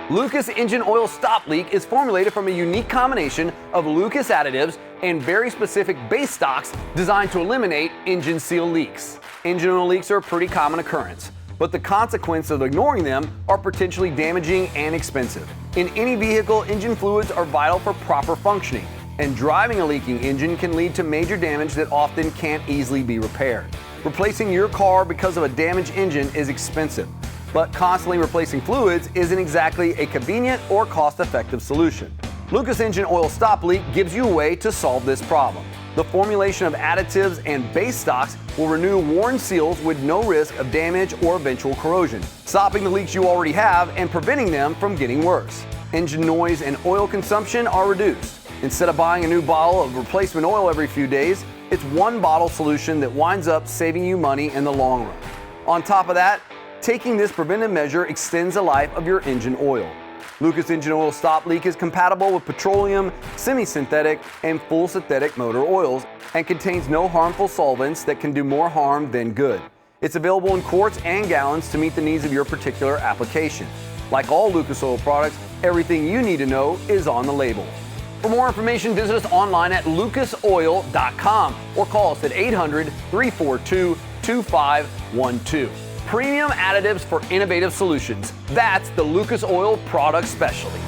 Lucas Engine Oil Stop Leak is formulated from a unique combination of Lucas additives and very specific base stocks designed to eliminate engine seal leaks. Engine oil leaks are a pretty common occurrence, but the consequences of ignoring them are potentially damaging and expensive. In any vehicle, engine fluids are vital for proper functioning, and driving a leaking engine can lead to major damage that often can't easily be repaired. Replacing your car because of a damaged engine is expensive, but constantly replacing fluids isn't exactly a convenient or cost-effective solution. Lucas Engine Oil Stop Leak gives you a way to solve this problem. The formulation of additives and base stocks will renew worn seals with no risk of damage or eventual corrosion, stopping the leaks you already have and preventing them from getting worse. Engine noise and oil consumption are reduced. Instead of buying a new bottle of replacement oil every few days, it's one bottle solution that winds up saving you money in the long run. On top of that, taking this preventive measure extends the life of your engine oil. Lucas Engine Oil Stop Leak is compatible with petroleum, semi-synthetic, and full synthetic motor oils and contains no harmful solvents that can do more harm than good. It's available in quarts and gallons to meet the needs of your particular application. Like all Lucas Oil products, everything you need to know is on the label. For more information, visit us online at lucasoil.com or call us at 800-342-2512. Premium additives for innovative solutions. That's the Lucas Oil Product Specialty.